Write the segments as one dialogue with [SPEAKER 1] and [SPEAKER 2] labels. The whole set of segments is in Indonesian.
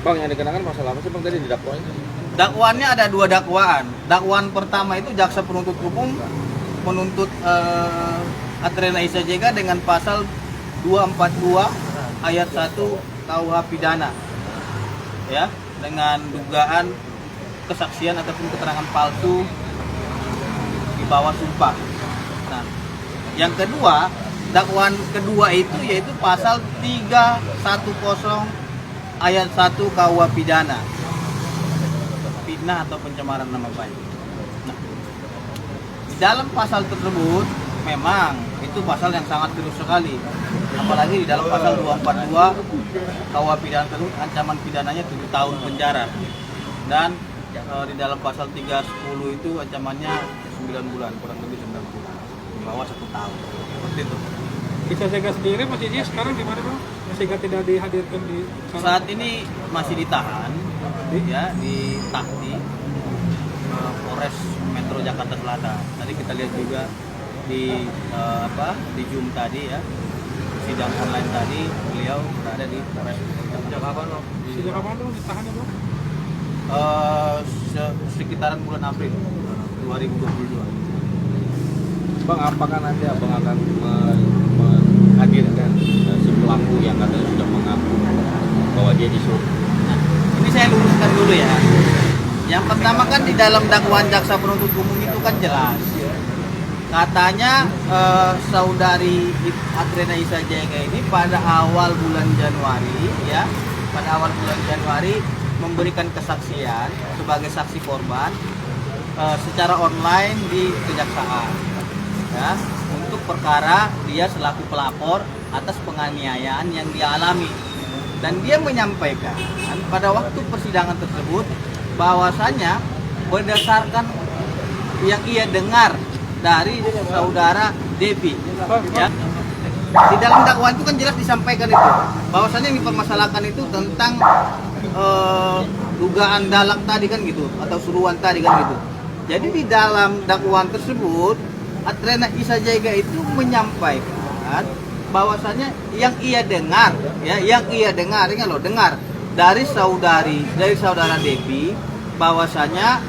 [SPEAKER 1] Bang, yang dikenakan pasal apa sih Bang tadi didakwain?
[SPEAKER 2] Dakwaannya ada 2 dakwaan. Dakwaan pertama itu jaksa penuntut umum menuntut Adrena Isa Jega dengan pasal 242 ayat 1 KUH pidana. Ya, dengan dugaan kesaksian ataupun keterangan palsu di bawah sumpah. Nah, yang kedua, dakwaan kedua itu yaitu pasal 310 ayat 1 KUH pidana. Fitnah atau pencemaran nama baik. Nah, di dalam pasal tersebut memang itu pasal yang sangat serius sekali. Apalagi di dalam pasal 242 KUH pidana tersebut ancaman pidananya 7 tahun penjara. Dan di dalam pasal 310 itu ancamannya 9 bulan, kurang lebih 9 bulan. Di bawah 1 tahun. Seperti itu.
[SPEAKER 3] Isa Jega sendiri posisinya sekarang di mana Bang? Sehingga tidak dihadirkan di
[SPEAKER 2] Saat ini masih ditahan ya di Tahti, Polres Metro Jakarta Selatan. Tadi kita lihat juga di di Zoom tadi ya, sidang online tadi beliau berada di Polres
[SPEAKER 3] sejak kapan Bang ditahannya Bang?
[SPEAKER 2] Sekitaran bulan April 2022.
[SPEAKER 1] Bang, apakah nanti Abang akan menghadirkan si pelaku yang katanya sudah mengaku bahwa dia disuruh?
[SPEAKER 2] Nah, ini saya luruskan dulu ya. Yang pertama kan di dalam dakwaan jaksa penuntut umum itu kan jelas. Katanya saudari Adrena Isa Jega ini pada awal bulan Januari ya, memberikan kesaksian sebagai saksi korban secara online di kejaksaan ya, untuk perkara dia selaku pelapor atas penganiayaan yang dia alami. Dan dia menyampaikan pada waktu persidangan tersebut bahwasanya berdasarkan yang ia dengar dari saudara Devi ya, di dalam dakwaan itu kan jelas disampaikan itu bahwasanya yang dipermasalahkan itu tentang dugaan dalak tadi kan gitu, atau suruhan tadi kan gitu. Jadi di dalam dakwaan tersebut Adrena Isa Jega itu menyampaikan bahwasanya yang ia dengar dari saudara Devi bahwasanya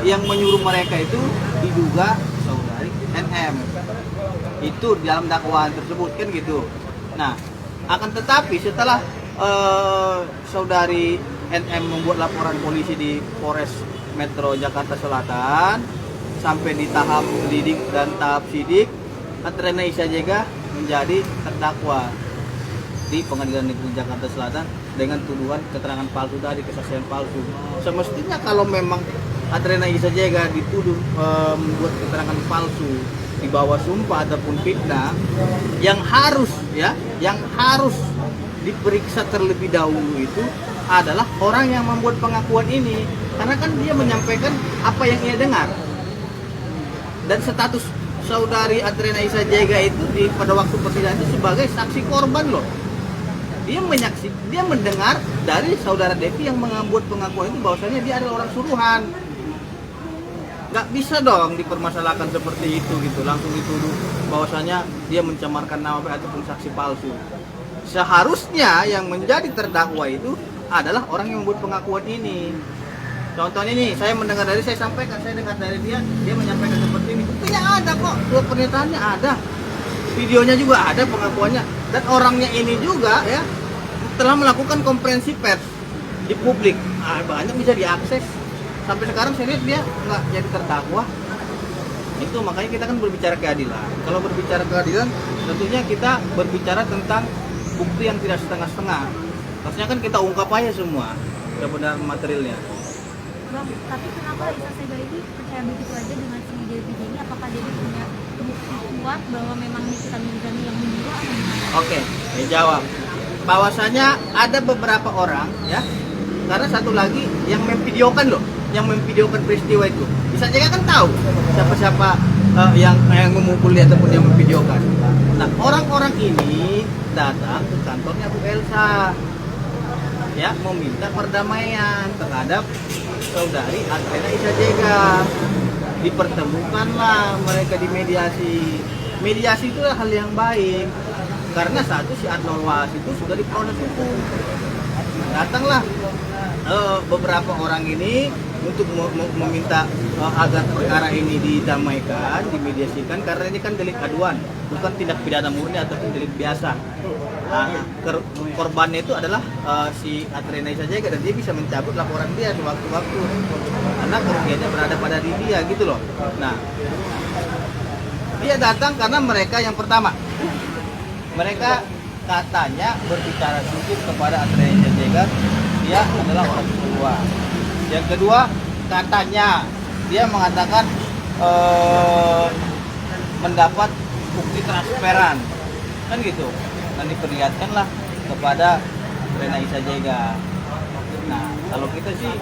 [SPEAKER 2] yang menyuruh mereka itu diduga saudari NM. Itu di dalam dakwaan tersebut kan gitu. Nah, akan tetapi setelah saudari NM membuat laporan polisi di Polres Metro Jakarta Selatan sampai di tahap lidik dan tahap sidik, Adrena Isa Jega menjadi terdakwa di Pengadilan Negeri Jakarta Selatan dengan tuduhan keterangan palsu tadi, kesaksian palsu. Semestinya kalau memang Adrena Isa Jega dituduh membuat keterangan palsu di bawah sumpah ataupun fitnah, yang harus diperiksa terlebih dahulu itu adalah orang yang membuat pengakuan ini, karena kan dia menyampaikan apa yang ia dengar. Dan status saudari Adrena Isa Jega itu pada waktu persidangan itu sebagai saksi korban loh. Dia mendengar dari saudara Devi yang membuat pengakuan itu bahwasanya dia adalah orang suruhan. Nggak bisa dong dipermasalahkan seperti itu gitu, langsung dituduh bahwasanya dia mencemarkan nama baik ataupun saksi palsu. Seharusnya yang menjadi terdakwa itu adalah orang yang membuat pengakuan ini. Contohnya nih, saya dengar dari dia menyampaikan seperti ini. Buktinya ada kok, pernyataannya ada, videonya juga ada, pengakuannya. Dan orangnya ini juga ya telah melakukan konferensi pers di publik. Banyak bisa diakses. Sampai sekarang saya lihat dia nggak jadi terdakwa. Itu makanya kita kan berbicara keadilan. Kalau berbicara keadilan, tentunya kita berbicara tentang bukti yang tidak setengah-setengah. Harusnya kan kita ungkap aja semua kebenaran materialnya.
[SPEAKER 4] Bang, tapi kenapa Isa Jega ini percaya begitu aja dengan si Devi ini? Apakah Devi punya bukti kuat bahwa memang Nikita Mirzani yang menyuruh atau gimana?
[SPEAKER 2] Oke, dijawab. Bahwasanya ada beberapa orang ya, karena satu lagi yang memvideokan loh, yang memvideokan peristiwa itu. Isa Jega kan tahu siapa-siapa yang memukul dia ataupun yang memvideokan. Nah, orang-orang ini datang ke kantornya Bu Elsa ya, meminta perdamaian terhadap saudari Adrena Isa Jega. Dipertemukanlah mereka di mediasi. Mediasi itu hal yang baik, karena satu si Adnol Was itu sudah diproses hukum. datanglah beberapa orang ini untuk meminta agar perkara ini didamaikan, dimediasikan, karena ini kan delik aduan, bukan tindak pidana murni ataupun delik biasa. Nah, korbannya itu adalah si Adrena saja, dan dia bisa mencabut laporan dia sewaktu-waktu karena kerugiannya berada pada diri dia gitu loh. Nah, dia datang karena mereka yang pertama, mereka katanya berbicara sedikit kepada Adrena Saja, dia adalah orang tua. Yang kedua, katanya dia mengatakan mendapat bukti transferan, kan gitu. Dan diperlihatkanlah kepada Rena Isa Jega. Nah, kalau kita sih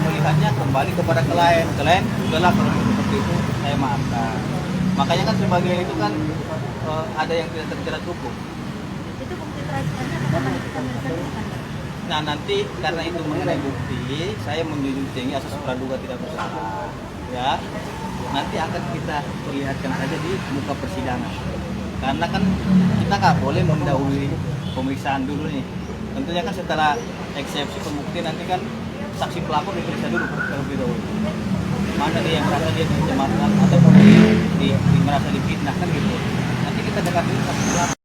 [SPEAKER 2] melihatnya kembali kepada klien, udahlah kalau seperti itu saya maafkan. Makanya kan sebagian itu kan ada yang tidak terjerat hukum.
[SPEAKER 4] Itu bukti transfernya kenapa kita menjelaskan?
[SPEAKER 2] Nah, nanti karena itu mengenai bukti, saya menjunjung tinggi asas praduga tidak bersalah. Ya, nanti akan kita perlihatkan saja di muka persidangan. Karena kan kita nggak boleh mendahului pemeriksaan dulu nih. Tentunya kan setelah eksepsi pembuktian nanti kan saksi pelapor diperiksa dulu terlebih dahulu. Mana dia yang merasa dia dicemarkan atau merasa difitnah kan gitu. Nanti kita dengar dulu saksi pelapor.